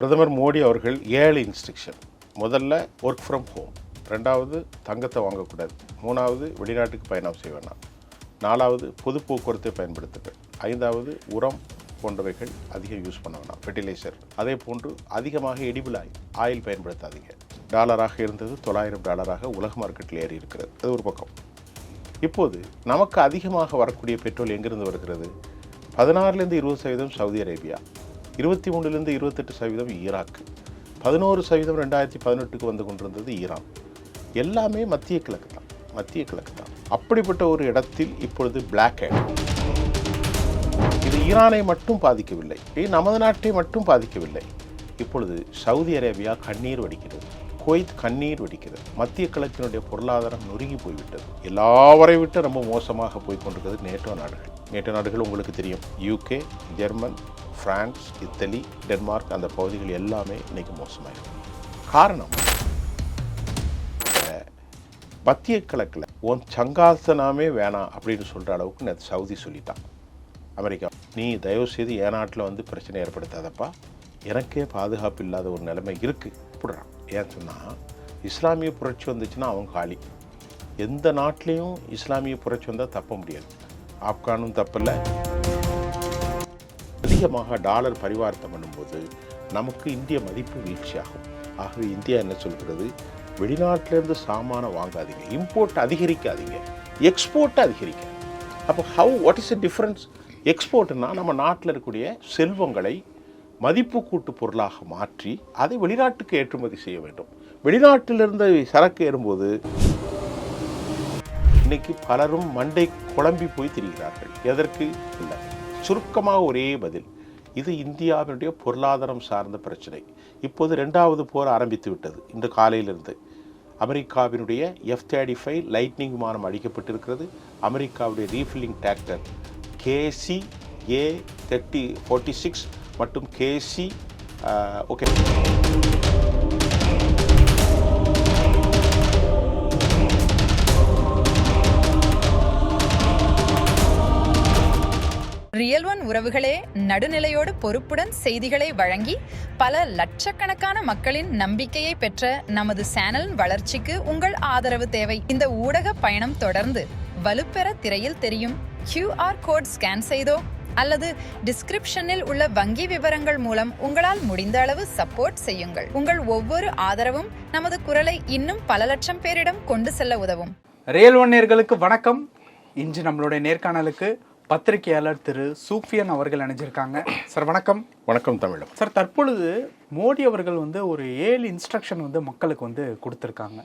பிரதமர் மோடி அவர்கள் 7 இன்ஸ்ட்ரக்ஷன். முதல்ல ஒர்க் ஃப்ரம் ஹோம், ரெண்டாவது தங்கத்தை வாங்கக்கூடாது, மூணாவது வெளிநாட்டுக்கு பயணம் செய்ய வேண்டாம், நாலாவது பொது போக்குவரத்தை பயன்படுத்துங்கள், ஐந்தாவது உரம் போன்றவைகள் அதிகம் யூஸ் பண்ண வேண்டாம், ஃபெர்டிலைசர், அதே போன்று அதிகமாக எடிபிள் ஆயில் பயன்படுத்தாதீங்க. டாலராக இருந்தது $900 உலக மார்க்கெட்டில் ஏறி இருக்கிறது. அது ஒரு பக்கம். இப்போது நமக்கு அதிகமாக வரக்கூடிய பெட்ரோல் எங்கிருந்து வருகிறது? 16லேருந்து 20% சவுதி அரேபியா, 23லேருந்து 28% ஈராக்கு, 11% 2018 வந்து கொண்டிருந்தது ஈரான். எல்லாமே மத்திய கிழக்கு தான். அப்படிப்பட்ட ஒரு இடத்தில் இப்பொழுது பிளாக் ஹேட். இது ஈரானை மட்டும் பாதிக்கவில்லை, நமது நாட்டை மட்டும் பாதிக்கவில்லை. இப்பொழுது சவுதி அரேபியா கண்ணீர் வடிக்கிறது, குவைத் கண்ணீர் வடிக்கிறது. மத்திய கிழக்கினுடைய பொருளாதாரம் நொறுங்கி போய்விட்டது. எல்லாவரை விட்டு ரொம்ப மோசமாக போய்கொண்டிருக்கிறது நேட்டோ நாடுகள் உங்களுக்கு தெரியும். UK, German, France, Italy, Denmark, அந்த பகுதிகள் எல்லாமே இன்னைக்கு மோசமாயிருக்கு. காரணம், மத்திய கிழக்கில் உன் சங்காசனமே வேணாம் அப்படின்னு சொல்கிற அளவுக்கு நேற்று சவுதி சொல்லிட்டான். அமெரிக்கா, நீ தயவு செய்து என் நாட்டில் வந்து பிரச்சனை ஏற்படுத்தாதப்பா, எனக்கே பாதுகாப்பு இல்லாத ஒரு நிலைமை இருக்குது அப்படிறான். ஏன் சொன்னால், இஸ்லாமிய புரட்சி வந்துச்சுன்னா அவங்க காலி. எந்த நாட்டிலையும் இஸ்லாமிய புரட்சி வந்தால் தப்ப முடியாது. ஆப்கானும் தப்பில்லை. அதிகமாக டாலர் பரிவர்த்தனை பண்ணும்போது நமக்கு இந்திய மதிப்பு வீழ்ச்சியாகும். ஆகவே இந்தியா என்ன சொல்கிறது? வெளிநாட்டிலேருந்து சாமானை வாங்காதீங்க, இம்போர்ட் அதிகரிக்காதீங்க, எக்ஸ்போர்ட்டை அதிகரிக்க. அப்போ வாட் இஸ் த டிஃப்ரென்ஸ்? எக்ஸ்போர்ட்னா நம்ம நாட்டில் இருக்கக்கூடிய செல்வங்களை மதிப்பு கூட்டு பொருளாக மாற்றி அதை வெளிநாட்டுக்கு ஏற்றுமதி செய்ய வேண்டும். வெளிநாட்டிலிருந்து சரக்கு ஏறும்போது இன்னைக்கு பலரும் மண்டை குழம்பி போய் திரிகிறார்கள். எதற்கு இல்லை. சுருக்கமாக ஒரே பதில், இது இந்தியாவினுடைய பொருளாதாரம் சார்ந்த பிரச்சனை. இப்போது 2வது போர் ஆரம்பித்து விட்டது. இன்று காலையிலிருந்து அமெரிக்காவினுடைய F-35 லைட்னிங் விமானம் அழிக்கப்பட்டிருக்கிறது. அமெரிக்காவுடைய ரீஃபில்லிங் டிராக்டர் KC A-30-46 மற்றும் KC ஓகே ரியல் ஒன் உறவுகளே, நடுநிலையோடு பொறுப்புடன் செய்திகளை வழங்கி பல லட்சக்கணக்கான மக்களின் நம்பிக்கையை பெற்ற நமது சேனலின் வளர்ச்சிக்கு உங்கள் ஆதரவு தேவை. இந்த ஊடக பயணம் தொடர்ந்து வலுப்பெற திரையில் தெரியும் QR கோட் ஸ்கேன் செய்தோ அல்லது டிஸ்கிரிப்ஷனில் உள்ள வங்கி விவரங்கள் மூலம் உங்களால் முடிந்த அளவு சப்போர்ட் செய்யுங்கள். உங்கள் ஒவ்வொரு ஆதரவும் நமது குரலை இன்னும் பல லட்சம் பேரிடம் கொண்டு செல்ல உதவும். ரியல் ஒன் நேயர்களுக்கு வணக்கம். இன்று நம்மளுடைய நேர்காணலுக்கு பத்திரிகையாளர் திரு சூஃபியன் அவர்கள் இணைஞ்சிருக்காங்க. சார் வணக்கம். வணக்கம் தமிழம். சார், தற்பொழுது மோடி அவர்கள் ஒரு 7 இன்ஸ்ட்ரக்ஷன் மக்களுக்கு கொடுத்துருக்காங்க.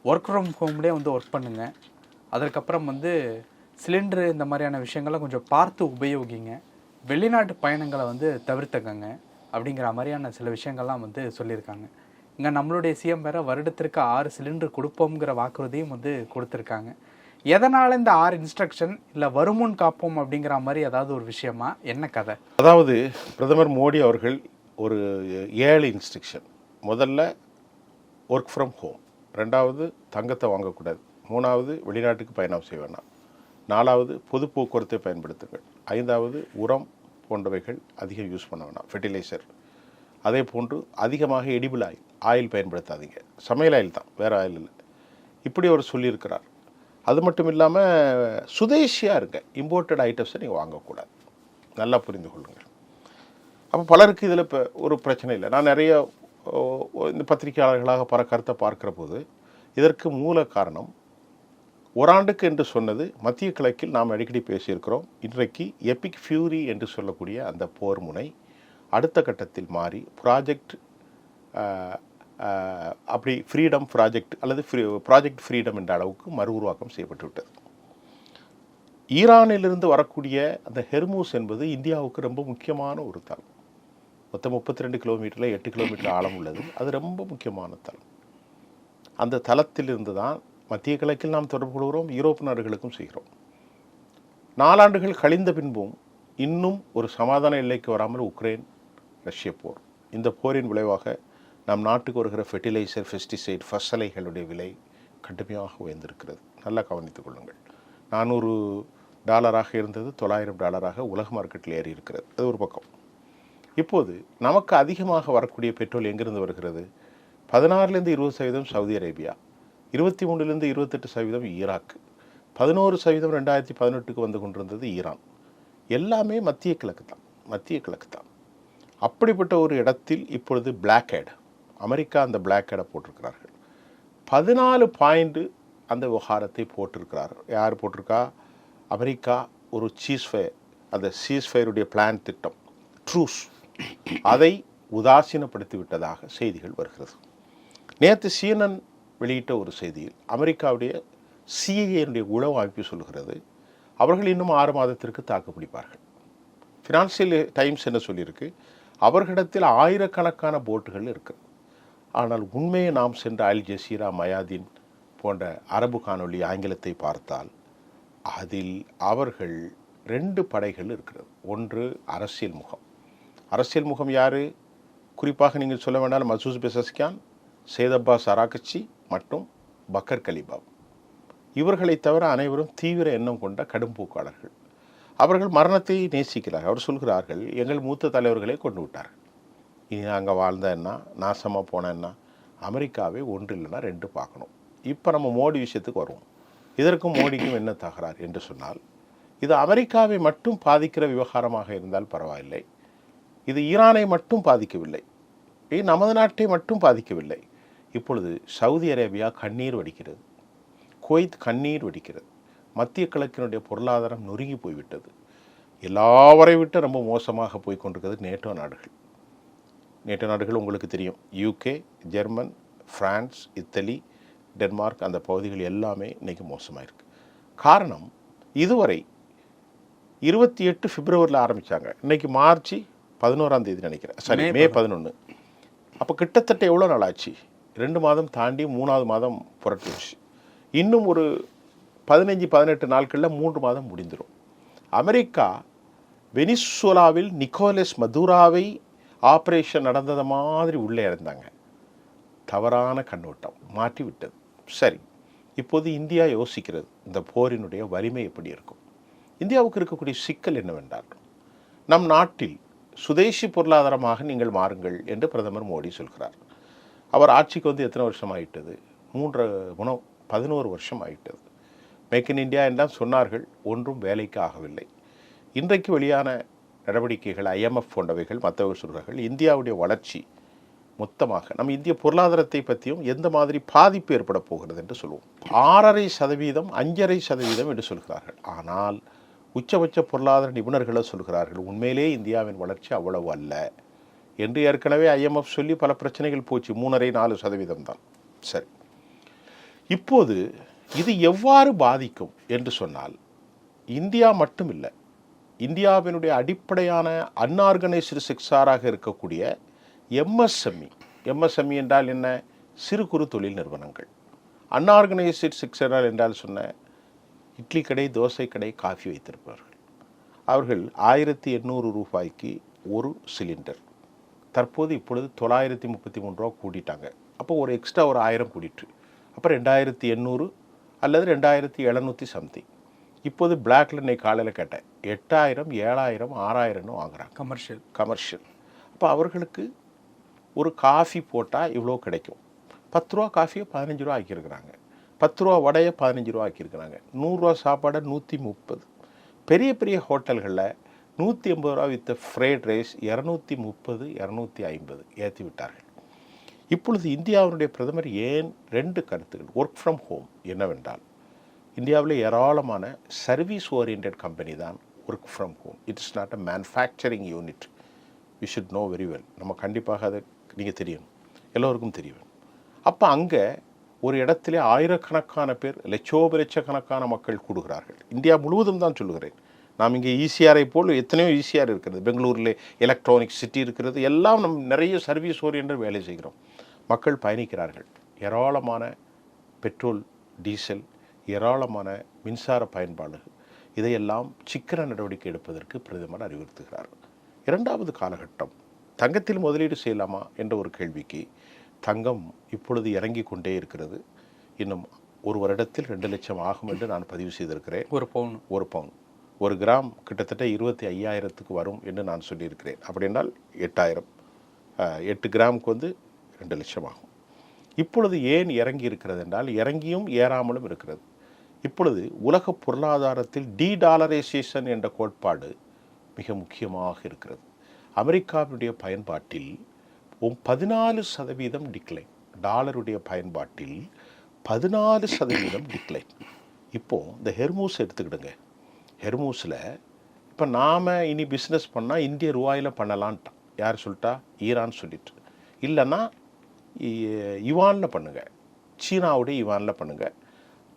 ஒர்க் ஃப்ரம் ஹோம்லேயே ஒர்க் பண்ணுங்க, அதற்கப்புறம் சிலிண்டரு இந்த மாதிரியான விஷயங்களை கொஞ்சம் பார்த்து உபயோகிங்க, வெளிநாட்டு பயணங்களை தவிர்த்துக்கங்க அப்படிங்கிற மாதிரியான சில விஷயங்கள்லாம் சொல்லியிருக்காங்க. இங்கே நம்மளுடைய சிஎம் வேற வருடத்திற்கு 6 சிலிண்டர் கொடுப்போங்கிற வாக்குறுதியும் கொடுத்துருக்காங்க. எதனால இந்த 6 இன்ஸ்ட்ரக்ஷன், இல்லை வருமுன் காப்போம் அப்படிங்கிற மாதிரி ஏதாவது ஒரு விஷயமா, என்ன கதை? அதாவது பிரதமர் மோடி அவர்கள் ஒரு 7 இன்ஸ்ட்ரக்ஷன். முதல்ல ஒர்க் ஃப்ரம் ஹோம், ரெண்டாவது தங்கத்தை வாங்கக்கூடாது, மூணாவது வெளிநாட்டுக்கு பயணம் செய்ய வேண்டாம், நாலாவது பொது போக்குவரத்தை பயன்படுத்துங்கள், ஐந்தாவது உரம் போன்றவைகள் அதிகம் யூஸ் பண்ண வேண்டாம், ஃபெர்டிலைசர், அதே போன்று அதிகமாக எடிபிள் ஆயில் பயன்படுத்தாதீங்க. சமையல் ஆயில் தான், வேறு ஆயில் இல்லை. இப்படி அவர் சொல்லியிருக்கிறார். அது மட்டும் இல்லாமல் சுதேசியாக இருங்க, இம்போர்ட்டட் ஐட்டம்ஸை நீங்கள் வாங்கக்கூடாது. நல்லா புரிந்து கொள்ளுங்கள். அப்போ பலருக்கு இதில் இப்போ ஒரு பிரச்சனை இல்லை. நான் நிறைய இந்த பத்திரிகையாளர்களாக பல கருத்தை பார்க்குற போது இதற்கு மூல காரணம், ஓராண்டுக்கு என்று சொன்னது மத்திய கிழக்கில் நாம் அடிக்கடி பேசியிருக்கிறோம். இன்றைக்கு எபிக் ஃபியூரி என்று சொல்லக்கூடிய அந்த போர் முனை அடுத்த கட்டத்தில் மாறி ப்ராஜெக்ட் அப்படி ஃப்ரீடம் ப்ராஜெக்ட் அல்லது ப்ராஜெக்ட் ஃப்ரீடம் என்ற அளவுக்கு மறு உருவாக்கம் செய்யப்பட்டு விட்டது. ஈரானிலிருந்து வரக்கூடிய அந்த ஹெர்மூஸ் என்பது இந்தியாவுக்கு ரொம்ப முக்கியமான ஒரு தளம். மொத்தம் 32 கிலோமீட்டரில் 8 கிலோமீட்டர் ஆழம் உள்ளது. அது ரொம்ப முக்கியமான தளம். அந்த தளத்திலிருந்து தான் மத்திய கிழக்கில் நாம் தொடர்பு கொள்கிறோம், யூரோப் நாடுகளுக்கும் செய்கிறோம். 4 ஆண்டுகள் கழிந்த பின்பும் இன்னும் ஒரு சமாதான எல்லைக்கு வராமல் உக்ரைன் ரஷ்ய போர். இந்த போரின் விளைவாக நம் நாட்டுக்கு வருகிற ஃபெர்டிலைசர், பெஸ்டிசைட், ஃபசலைகளுடைய விலை கடுமையாக உயர்ந்திருக்கிறது. நல்லா கவனித்துக் கொள்ளுங்கள். $400 இருந்தது $900 உலக மார்க்கெட்டில் ஏறி இருக்கிறது. அது ஒரு பக்கம். இப்போது நமக்கு அதிகமாக வரக்கூடிய பெட்ரோல் எங்கிருந்து வருகிறது? 16லேருந்து 20% சவுதி அரேபியா, 23லேருந்து 28% ஈராக், 11% 2018க்கு வந்து கொண்டிருந்தது ஈரான். எல்லாமே மத்திய கிழக்கு தான். அப்படிப்பட்ட ஒரு இடத்தில் இப்பொழுது பிளாக் ஹெட், அமெரிக்கா அந்த பிளாக் ஹெடை போட்டிருக்கிறார்கள். 14 பாயிண்ட் அந்த விவகாரத்தை போட்டிருக்கிறார். யார் போட்டிருக்கா? அமெரிக்கா ஒரு சீஸ்ஃபயர், அந்த சீஸ்ஃபயருடைய பிளான் திட்டம், ட்ரூஸ், அதை உதாசீனப்படுத்தி விட்டதாக செய்திகள் வருகிறது. நேற்று CNN வெளியிட்ட ஒரு செய்தியில் அமெரிக்காவுடைய CIA உளவு அமைப்பு சொல்கிறது, அவர்கள் இன்னும் 6 மாதத்திற்கு தாக்கு பிடிப்பார்கள். ஃபினான்சியல் டைம்ஸ் என்ன சொல்லியிருக்கு? அவர்களிடத்தில் ஆயிரக்கணக்கான போட்டுகள் இருக்குது. ஆனால் உண்மையை நாம் சென்ற அல் ஜசீரா, மயாதீன் போன்ற அரபு காணொளி ஆங்கிலத்தை பார்த்தால் அதில் அவர்கள் 2 படைகள் இருக்கிறது. ஒன்று அரசியல் முகம் யார்? குறிப்பாக நீங்கள் சொல்ல வேண்டாம், மசூத் பெசஸ்கியான், சையத் அப்பாஸ் அராகச்சி மற்றும் பக்கர் கலிபாப். இவர்களை தவிர அனைவரும் தீவிர எண்ணம் கொண்ட கடும் போக்காளர்கள். அவர்கள் மரணத்தை நேசிக்கிறார்கள். அவர் சொல்கிறார்கள், எங்கள் மூத்த தலைவர்களை கொண்டு விட்டார்கள், இனி நாங்கள் வாழ்ந்த என்ன, நாசமாக போன என்ன, அமெரிக்காவே ஒன்று இல்லைன்னா 2 பார்க்கணும். இப்போ நம்ம மோடி விஷயத்துக்கு வருவோம். இதற்கும் மோடிக்கும் என்ன தகராறு என்று சொன்னால், இது அமெரிக்காவை மட்டும் பாதிக்கிற விவகாரமாக இருந்தால் பரவாயில்லை. இது ஈரானை மட்டும் பாதிக்கவில்லை, நமது நாட்டை மட்டும் பாதிக்கவில்லை. இப்பொழுது சவுதி அரேபியா கண்ணீர் வடிக்கிறது, குவைத் கண்ணீர் வடிக்கிறது. மத்திய கிழக்கினுடைய பொருளாதாரம் நொறுங்கி போய்விட்டது. எல்லாவரை விட்டு ரொம்ப மோசமாக போய் கொண்டிருக்கிறது நேட்டோ நாடுகள். உங்களுக்கு தெரியும், UK, German, France, Italy, Denmark, அந்த பகுதிகள் எல்லாமே இன்றைக்கி மோசமாக இருக்குது. காரணம், இதுவரை 28 பிப்ரவரியில் ஆரம்பித்தாங்க, இன்றைக்கி மார்ச் 11 நினைக்கிறேன், சரி, மே 11. அப்போ கிட்டத்தட்ட எவ்வளோ நாள் ஆச்சு? 2 மாதம் தாண்டி 3வது மாதம் புரட்டுச்சு. இன்னும் ஒரு 15-18 நாட்களில் 3 மாதம் முடிந்துடும். அமெரிக்கா வெனிசுலாவில் நிக்கோலஸ் மதுராவை ஆப்ரேஷன் நடந்தது மாதிரி உள்ளே இருந்தாங்க. தவறான கண்ணோட்டம் மாற்றி விட்டது. சரி, இப்போது இந்தியா யோசிக்கிறது, இந்த போரினுடைய வலிமை எப்படி இருக்கும்? இந்தியாவுக்கு இருக்கக்கூடிய சிக்கல் என்னவென்றால், நம் நாட்டில் சுதேசி பொருளாதாரமாக நீங்கள் மாறுங்கள் என்று பிரதமர் மோடி சொல்கிறார். அவர் ஆட்சிக்கு வந்து எத்தனை வருஷம் ஆகிட்டது? 11 வருஷம் ஆகிட்டது. மேக் இன் இந்தியா என்றால் சொன்னார்கள், ஒன்றும் வேலைக்கு ஆகவில்லை. இன்றைக்கு வெளியான நடவடிக்கைகள், IMF போன்றவைகள், மற்றவர்கள் சொல்கிறார்கள், இந்தியாவுடைய வளர்ச்சி மொத்தமாக நம்ம இந்திய பொருளாதாரத்தை பற்றியும் எந்த மாதிரி பாதிப்பு ஏற்பட போகிறது என்று சொல்லுவோம். 6.5%, 5.5% என்று சொல்கிறார்கள். ஆனால் உச்சபட்ச பொருளாதார நிபுணர்களை சொல்கிறார்கள், உண்மையிலே இந்தியாவின் வளர்ச்சி அவ்வளவு அல்ல என்று. ஏற்கனவே IMF சொல்லி பல பிரச்சனைகள் போச்சு. 3.5-4% தான். சரி, இப்போது இது எவ்வாறு பாதிக்கும் என்று சொன்னால், இந்தியா மட்டும் இல்லை, இந்தியாவினுடைய அடிப்படையான அன்ஆர்கனைஸ்டு செக்டாராக இருக்கக்கூடிய MSME என்றால் என்ன? சிறு குறு தொழில் நிறுவனங்கள். அன்ஆர்கனைஸ்டு செக்டார் என்றால் சொன்ன இட்லி கடை, தோசை கடை, காஃபி வைத்திருப்பவர்கள், அவர்கள் 1800 ரூபாய்க்கு ஒரு சிலிண்டர். தற்போது இப்பொழுது 933 ரூபா கூட்டிட்டாங்க. அப்போ ஒரு எக்ஸ்ட்ரா ஒரு 1000 கூட்டிட்டு, அப்போ 2800 அல்லது 2700 சம்திங். இப்போது பிளாக்ல இன்னைக்கு காலையில் கேட்டேன், 8000, 7000, 6000 வாங்குறாங்க கமர்ஷியல். அப்போ அவர்களுக்கு ஒரு காஃபி போட்டால் இவ்வளோ கிடைக்கும். 10 ரூபா காஃபியை 15 ரூபா ஆக்கியிருக்கிறாங்க, 10 ரூபா வடையை 15 ரூபா ஆக்கியிருக்கிறாங்க, 100 ரூபா சாப்பாடை 130. பெரிய பெரிய ஹோட்டல்களில் 180 ரூபா வித்த ஃப்ரைட் ரைஸ் 230, 250 ஏற்றி விட்டார்கள். இப்பொழுது இந்தியாவுடைய பிரதமர் ஏன் 2 கருத்துகள். ஒர்க் ஃப்ரம் ஹோம் என்னவென்றால், இந்தியாவில் ஏராளமான சர்வீஸ் ஓரியன்ட் கம்பெனி தான் work from home. It's not a manufacturing unit. We should know very well. நம்ம கண்டிப்பாக அதை நீங்கள் தெரியணும், எல்லோருக்கும் தெரியும். அப்போ அங்கே ஒரு இடத்துல ஆயிரக்கணக்கான பேர், லட்சக்கணக்கான மக்கள் கூடுகிறார்கள். இந்தியா முழுவதும் தான் சொல்லுகிறேன். நாம் இங்கே ECRஐ போல் எத்தனையோ ECR இருக்கிறது, பெங்களூரில் எலக்ட்ரானிக் சிட்டி இருக்கிறது, எல்லாம் நம்ம நிறைய சர்வீஸ் ஓரியன்ட் வேலை செய்கிறோம். மக்கள் பயணிக்கிறார்கள். ஏராளமான பெட்ரோல், டீசல், ஏராளமான மின்சார பயன்பாடு, இதையெல்லாம் சிக்கன நடவடிக்கை எடுப்பதற்கு பிரதமர் அறிவுறுத்துகிறார். 2வது காலகட்டம், தங்கத்தில் முதலீடு செய்யலாமா என்ற ஒரு கேள்விக்கு, தங்கம் இப்பொழுது இறங்கி கொண்டே இருக்கிறது. இன்னும் ஒரு வருடத்தில் 2 லட்சம் ஆகும் என்று நான் பதிவு செய்திருக்கிறேன். ஒரு பவுன் ஒரு கிராம் கிட்டத்தட்ட 25,000க்கு வரும் என்று நான் சொல்லியிருக்கிறேன். அப்படி என்றால் 8,000, 8 கிராமுக்கு வந்து 2 லட்சம் ஆகும். இப்பொழுது ஏன் இறங்கி இருக்கிறது என்றால் இறங்கியும் ஏறாமலும் இருக்கிறது. இப்பொழுது உலக பொருளாதாரத்தில் டீடாலரைசேஷன் என்ற கோட்பாடு மிக முக்கியமாக இருக்கிறது. அமெரிக்காவுடைய பயன்பாட்டில் 14% டிக்ளைன், டாலருடைய பயன்பாட்டில் 14% டிக்ளைன். இப்போது இந்த ஹெர்மூஸ் எடுத்துக்கிடுங்க. ஹெர்மூஸில் இப்போ நாம் இனி பிஸ்னஸ் பண்ணால் இந்திய ரூபாயில் பண்ணலான்ட்டான். யார் சொல்லிட்டா? ஈரான் சொல்லிட்டு. இல்லைன்னா யுவானில் பண்ணுங்கள், சீனாவுடைய யுவானில் பண்ணுங்கள்.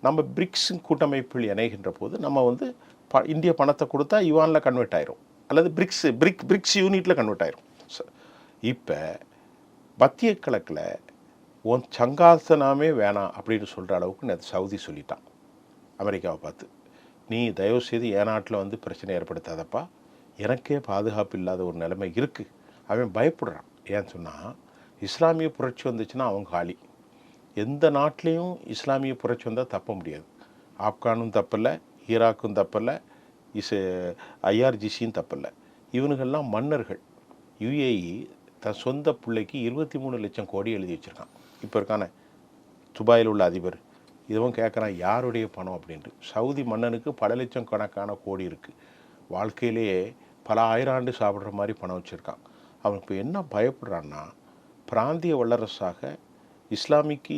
நம்ம பிரிக்ஸ் கூட்டமைப்பில் இணைகின்ற போது நம்ம வந்து இந்திய பணத்தை கொடுத்தா யுவானில் கன்வெர்ட் ஆயிரும், அல்லது பிரிக்ஸ் யூனிட்டில் கன்வெர்ட் ஆயிரும். இப்போ மத்திய கிழக்கில் உன் சங்காசனமே வேணாம் அப்படின்னு சொல்கிற அளவுக்கு சவுதி சொல்லிட்டான் அமெரிக்காவை பார்த்து. நீ தயவுசெய்து என் நாட்டில் வந்து பிரச்சனை ஏற்படுத்தாதப்பா, எனக்கே பாதுகாப்பு இல்லாத ஒரு நிலைமை இருக்குது. அவன் பயப்படுறான். ஏன்னு சொன்னால் இஸ்லாமிய புரட்சி வந்துச்சுன்னா அவங்க காலி. எந்த நாட்டிலையும் இஸ்லாமிய புரட்சி வந்தால் தப்ப முடியாது. ஆப்கானும் தப்பில்லை, ஈராக்கும் தப்பில்லை, ஐஆர்ஜிசியும் தப்பில்லை. இவனுங்கள்லாம் மன்னர்கள். யுஏஇ தன் சொந்த பிள்ளைக்கு 23 லட்சம் கோடி எழுதி வச்சுருக்கான். இப்போ இருக்கான துபாயில் உள்ள அதிபர் இதுவும் கேட்குறான் யாருடைய பணம் அப்படின்ட்டு. சவுதி மன்னனுக்கு பல லட்சம் கணக்கான கோடி இருக்குது. வாழ்க்கையிலேயே பல ஆயிராண்டு சாப்பிட்ற மாதிரி பணம் வச்சுருக்கான். அவன் இப்போ என்ன பயப்படுறான்னா, பிராந்திய வல்லரசாக இஸ்லாமிக்கு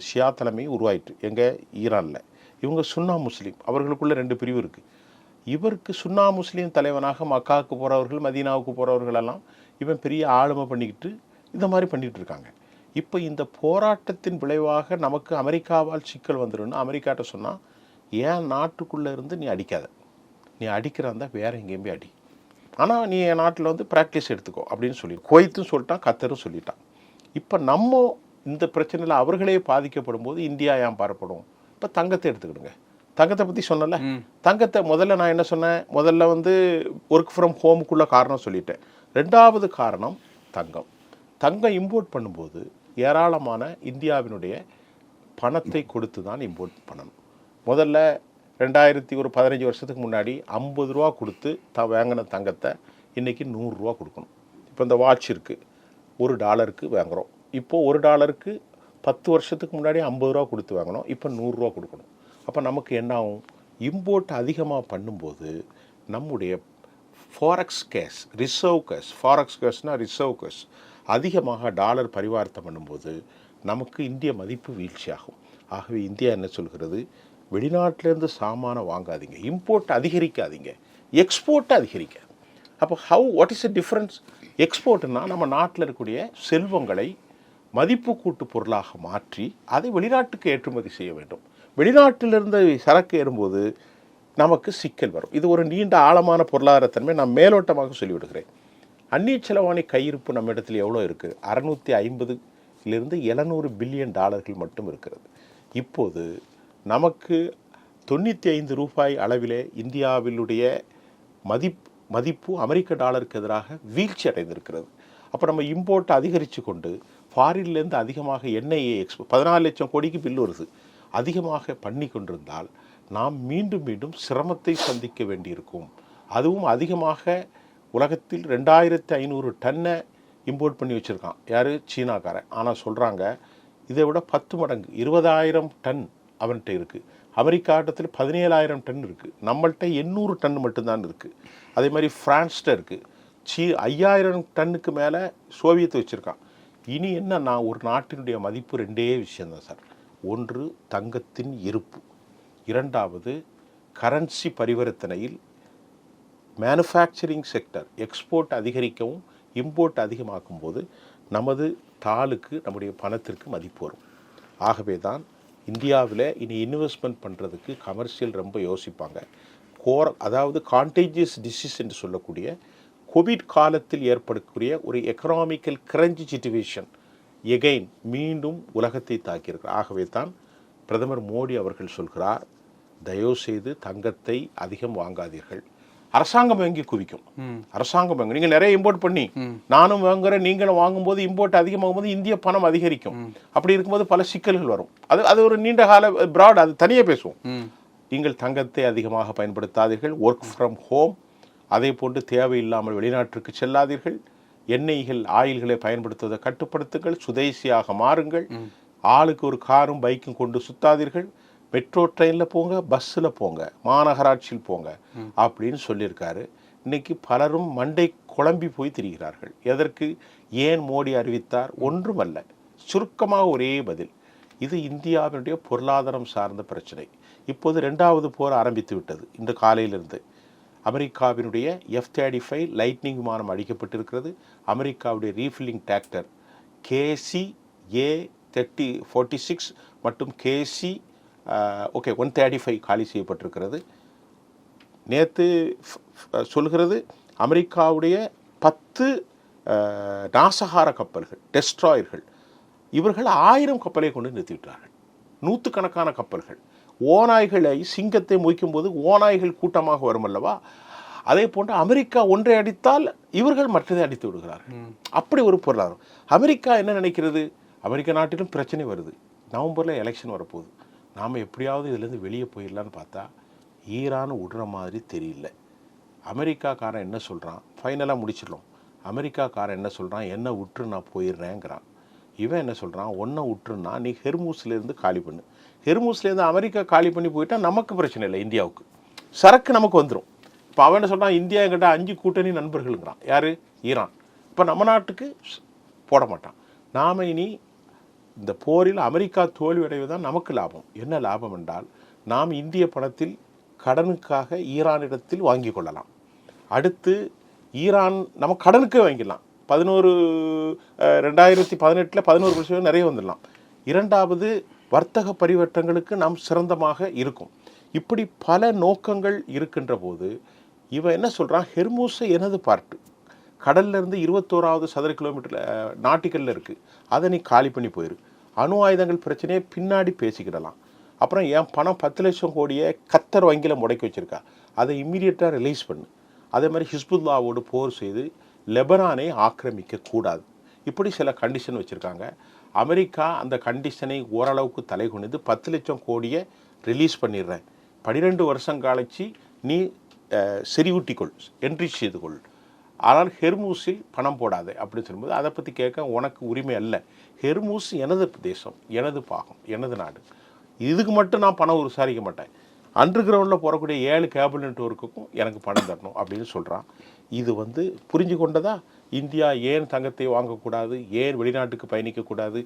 ஷியா தலைமை உருவாயிட்டு எங்கள் ஈரானில். இவங்க சுன்னா முஸ்லீம், அவர்களுக்குள்ள 2 பிரிவு இருக்குது. இவருக்கு சுன்னா முஸ்லீம் தலைவனாக மக்காவுக்கு போகிறவர்கள், மதீனாவுக்கு போகிறவர்களெல்லாம் இவன் பெரிய ஆளுமை பண்ணிக்கிட்டு இந்த மாதிரி பண்ணிகிட்டு இருக்காங்க. இப்போ இந்த போராட்டத்தின் விளைவாக நமக்கு அமெரிக்காவால் சிக்கல் வந்துடும்னு அமெரிக்காட்ட சொன்னால், ஏன் நாட்டுக்குள்ளே இருந்து நீ அடிக்காத, நீ அடிக்கிறாந்தா வேறு எங்கேயும் போய் அடி, ஆனால் நீ என் நாட்டில் வந்து ப்ராக்டிஸ் எடுத்துக்கோ அப்படின்னு சொல்லி குவைத்தும் சொல்லிட்டான், கத்தரும் சொல்லிட்டான். இப்போ நம்ம இந்த பிரச்சனையில் அவர்களே பாதிக்கப்படும் போது இந்தியா ஏன் பாரப்படும்? இப்போ தங்கத்தை எடுத்துக்கிடுங்க. தங்கத்தை பற்றி சொன்னல, தங்கத்தை முதல்ல நான் என்ன சொன்னேன், முதல்ல வந்து ஒர்க் ஃப்ரம் ஹோமுக்குள்ள காரணம் சொல்லிட்டேன். 2வது காரணம் தங்கம் இம்போர்ட் பண்ணும்போது ஏராளமான இந்தியாவினுடைய பணத்தை கொடுத்து தான் இம்போர்ட் பண்ணணும். முதல்ல 2015 வருஷத்துக்கு முன்னாடி 50 ரூபா கொடுத்து வாங்கின தங்கத்தை இன்றைக்கி 100 ரூபா கொடுக்கணும். இப்போ இந்த வாட்ச் இருக்குது, $1 வாங்குகிறோம். இப்போது $1 10 வருஷத்துக்கு முன்னாடி 50 ரூபா கொடுத்து வாங்கினோம், இப்போ 100 ரூபா கொடுக்கணும். அப்போ நமக்கு என்ன ஆகும்? இம்போர்ட் அதிகமாக பண்ணும்போது நம்முடைய forex cash, reserve cash, forex கேஷ்னால் ரிசர்வ் கேஷ் அதிகமாக டாலர் பரிவர்த்தனை பண்ணும்போது நமக்கு இந்திய மதிப்பு வீழ்ச்சியாகும். ஆகவே இந்தியா என்ன சொல்கிறது, வெளிநாட்டிலேருந்து சாமானை வாங்காதீங்க, இம்போர்ட் அதிகரிக்காதீங்க, எக்ஸ்போர்ட்டை அதிகரிக்க. அப்போ வாட் இஸ் த டிஃப்ரென்ஸ்? எக்ஸ்போர்ட்னா நம்ம நாட்டில் இருக்கக்கூடிய செல்வங்களை மதிப்பு கூட்டு பொருளாக மாற்றி அதை வெளிநாட்டுக்கு ஏற்றுமதி செய்ய வேண்டும். வெளிநாட்டிலிருந்து சரக்கு ஏறும்போது நமக்கு சிக்கல் வரும். இது ஒரு நீண்ட ஆழமான பொருளாதாரத்தன்மை. நான் மேலோட்டமாக சொல்லிவிடுகிறேன். அந்நிய செலவாணி கையிருப்பு நம்ம இடத்துல எவ்வளோ இருக்குது? 650 700 பில்லியன் டாலர்கள் மட்டும் இருக்கிறது. இப்போது நமக்கு 95 ரூபாய் அளவிலே இந்தியாவிலுடைய மதிப்பு அமெரிக்க டாலருக்கு எதிராக வீழ்ச்சி அடைந்திருக்கிறது. அப்போ நம்ம இம்போர்ட்டை அதிகரித்து கொண்டு ஃபாரின்லேருந்து அதிகமாக எண்ணெயை 14 லட்சம் கோடிக்கு பில் வருது, அதிகமாக பண்ணி கொண்டிருந்தால் நாம் மீண்டும் சிரமத்தை சந்திக்க வேண்டியிருக்கும். அதுவும் அதிகமாக உலகத்தில் 2500 டன்னை இம்போர்ட் பண்ணி வச்சுருக்கான் யார்? சீனாக்காரன். ஆனால் சொல்கிறாங்க இதை விட 10 மடங்கு 20,000 டன் அவன்கிட்ட இருக்குது. அமெரிக்கா ஆட்டத்தில் 17,000 டன் இருக்குது. நம்மள்கிட்ட 800 டன் மட்டும்தான் இருக்குது. அதே மாதிரி ஃப்ரான்ஸ்கிட்ட இருக்குது. 5,000 டன்னுக்கு மேலே சோவியத் வச்சுருக்கான். இனி என்னன்னா, ஒரு நாட்டினுடைய மதிப்பு 2 விஷயந்தான் சார். ஒன்று தங்கத்தின் இருப்பு, 2வது கரன்சி பரிவர்த்தனையில் மேனுஃபேக்சரிங் செக்டர் எக்ஸ்போர்ட் அதிகரிக்கவும் இம்போர்ட் அதிகமாக்கும் போது நமது தாளுக்கு, நம்முடைய பணத்திற்கு மதிப்பு வரும். ஆகவே தான் இந்தியாவில் இனி இன்வெஸ்ட்மெண்ட் பண்ணுறதுக்கு கமர்ஷியல் ரொம்ப யோசிப்பாங்க. அதாவது கான்டேஜியஸ் டிசீஸ் என்று சொல்லக்கூடிய கோவிட் காலத்தில் ஏற்படக்கூடிய ஒரு எக்கனாமிக்கல் கிரஞ்ச் சிச்சுவேஷன் எகைன் மீண்டும் உலகத்தை தாக்கியிருக்கிறார். ஆகவே தான் பிரதமர் மோடி அவர்கள் சொல்கிறார், தயவுசெய்து தங்கத்தை அதிகம் வாங்காதீர்கள். அரசாங்கம் வாங்கி குவிக்கும். அரசாங்கம் வாங்க, நீங்கள் நிறைய இம்போர்ட் பண்ணி நானும் வாங்குறேன், நீங்களும் வாங்கும்போது இம்போர்ட் அதிகமாகும் போது இந்திய பணம் அதிகரிக்கும். அப்படி இருக்கும்போது பல சிக்கல்கள் வரும். அது ஒரு நீண்ட கால பிராட், அது தனியாக பேசுவோம். நீங்கள் தங்கத்தை அதிகமாக பயன்படுத்தாதீர்கள், ஒர்க் ஃப்ரம் ஹோம், அதே போன்று தேவையில்லாமல் வெளிநாட்டிற்கு செல்லாதீர்கள், எண்ணெய்கள் ஆயில்களை பயன்படுத்துவதை கட்டுப்படுத்துங்கள், சுதேசியாக மாறுங்கள், ஆளுக்கு ஒரு காரும் பைக்கும் கொண்டு சுத்தாதீர்கள், மெட்ரோ ட்ரெயினில் போங்க, பஸ்ஸில் போங்க, மாநகராட்சியில் போங்க அப்படின்னு சொல்லியிருக்காரு. இன்னைக்கு பலரும் மண்டை குழம்பி போய் திரிகிறார்கள். எதற்கு? ஏன் மோடி அறிவித்தார்? ஒன்றுமல்ல, சுருக்கமாக ஒரே பதில். இது இந்தியாவினுடைய பொருளாதாரம் சார்ந்த பிரச்சனை. இப்போது 2வது போர் ஆரம்பித்து விட்டது. இன்று காலையிலிருந்து அமெரிக்காவினுடைய F-35 லைட்னிங் விமானம் அழிக்கப்பட்டிருக்கிறது. அமெரிக்காவுடைய ரீஃபில்லிங் டிராக்டர் KC-A-46 மற்றும் KC-135 காலி செய்யப்பட்டிருக்கிறது. நேற்று சொல்கிறது அமெரிக்காவுடைய 10 நாசகார கப்பல்கள், டெஸ்ட்ராயர்கள், இவர்கள் 1000 கப்பலை கொண்டு நிறுத்திவிட்டார்கள். 100கணக்கான கப்பல்கள். ஓநாய்களை, சிங்கத்தை மொய்க்கும் போது ஓநாய்கள் கூட்டமாக வரும் அல்லவா, அதே போன்று அமெரிக்கா ஒன்றை அடித்தால் இவர்கள் மற்றதை அடித்து விடுகிறார்கள். அப்படி ஒரு பொருளாதாரம். அமெரிக்கா என்ன நினைக்கிறது? அமெரிக்க நாட்டிலும் பிரச்சனை வருது, நவம்பரில் எலெக்ஷன் வரப்போகுது, நாம் எப்படியாவது இதுலேருந்து வெளியே போயிடலான்னு பார்த்தா ஈரான் விடுற மாதிரி தெரியல. அமெரிக்காக்காரன் என்ன சொல்கிறான்? ஃபைனலாக முடிச்சிடலாம். அமெரிக்காக்காரன் என்ன சொல்கிறான்? என்ன விட்டு நான் போயிடுறேங்கிறான். இவன் என்ன சொல்கிறான்? ஒன்றை விட்டுருன்னா நீ ஹெர்மூஸ்லேருந்து காலி பண்ணு. ஹெர்மூஸ்லேருந்து அமெரிக்கா காலி பண்ணி போயிட்டால் நமக்கு பிரச்சனை இல்லை, இந்தியாவுக்கு சரக்கு நமக்கு வந்துடும். இப்போ அவன் என்ன சொல்கிறான்? இந்தியா என்கிட்ட 5 கூட்டணி நண்பர்களுங்கிறான். யார்? ஈரான். இப்போ நம்ம நாட்டுக்கு போட மாட்டான். நாம் இனி இந்த போரில் அமெரிக்கா தோல்வி அடைவதுதான் நமக்கு லாபம். என்ன லாபம் என்றால், நாம் இந்திய பணத்தில் கடனுக்காக ஈரானிடத்தில் வாங்கி கொள்ளலாம். அடுத்து ஈரான் நம்ம கடனுக்கே வாங்கிடலாம். 2018 11% நிறைய வந்துடலாம். 2வது வர்த்தக பரிவர்த்தனைகளுக்கு நாம் சிறந்தமாக இருக்கும். இப்படி பல நோக்கங்கள் இருக்கின்ற போது இவன் என்ன சொல்கிறான்? ஹெர்மூஸை எனது பார்ட்டு, கடல்லேருந்து 21வது சதுர கிலோமீட்டரில் நாட்டிக்கல்ல இருக்குது, அதை நீ காலி பண்ணி போயிரு. அணு ஆயுதங்கள் பிரச்சனையை பின்னாடி பேசிக்கிடலாம். அப்புறம் என் பணம் 10 லட்சம் கோடியை கத்தர் வங்கியில் முடக்கி வச்சுருக்கா, அதை இம்மீடியட்டாக ரிலீஸ் பண்ணு. அதே மாதிரி ஹிஸ்புல்லாவோடு போர் செய்து லெபனானை ஆக்கிரமிக்கக்கூடாது. இப்படி சில கண்டிஷன் வச்சுருக்காங்க. அமெரிக்கா அந்த கண்டிஷனை ஓரளவுக்கு தலை குனிந்து 10 லட்சம் கோடியை ரிலீஸ் பண்ணிடுறேன், 12 வருஷம் கழிச்சு நீ செறிவூட்டிக்கொள், என்ட்ரி செய்து கொள், ஆனால் ஹெர்மூஸில் பணம் போடாது அப்படின்னு சொல்லும்போது அதை பற்றி கேட்க உனக்கு உரிமை அல்ல. ஹெர்மூஸ் எனது தேசம், எனது பாகம், எனது நாடு, இதுக்கு மட்டும் நான் பணம் விசாரிக்க மாட்டேன். அண்டர் கிரவுண்டில் போகக்கூடிய 7 கேபிள் நெட்வொர்க்குக்கும் எனக்கு பணம் தரணும் அப்படின்னு சொல்கிறான். இது புரிஞ்சு கொண்டதா? இந்தியா ஏன் தங்கத்தை வாங்கக்கூடாது, ஏன் வெளிநாட்டுக்கு பயணிக்கக்கூடாது,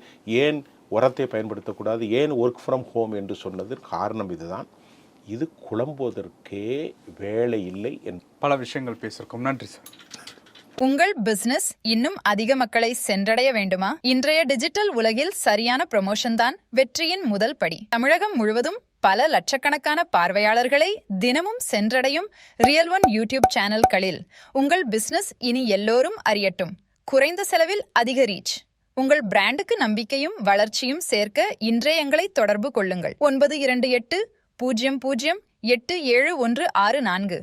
ஏன் உரத்தை பயன்படுத்தக்கூடாது, ஏன் ஒர்க் ஃப்ரம் ஹோம் என்று சொன்னது காரணம் இதுதான். இது குழம்புவதற்கே வேலை இல்லை. பல விஷயங்கள் பேசியிருக்கோம். நன்றி சார். உங்கள் பிசினஸ் இன்னும் அதிக மக்களை சென்றடைய வேண்டுமா? இன்றைய டிஜிட்டல் உலகில் சரியான ப்ரமோஷன் தான் வெற்றியின் முதல் படி. தமிழகம் முழுவதும் பல லட்சக்கணக்கான பார்வையாளர்களை தினமும் சென்றடையும் ரியல் ஒன் யூடியூப் சேனல்களில் உங்கள் பிசினஸ் இனி எல்லோரும் அறியட்டும். குறைந்த செலவில் அதிக ரீச். உங்கள் பிராண்டுக்கு நம்பிக்கையும் வளர்ச்சியும் சேர்க்க இன்றே எங்களை தொடர்பு கொள்ளுங்கள். 928 00 87 164.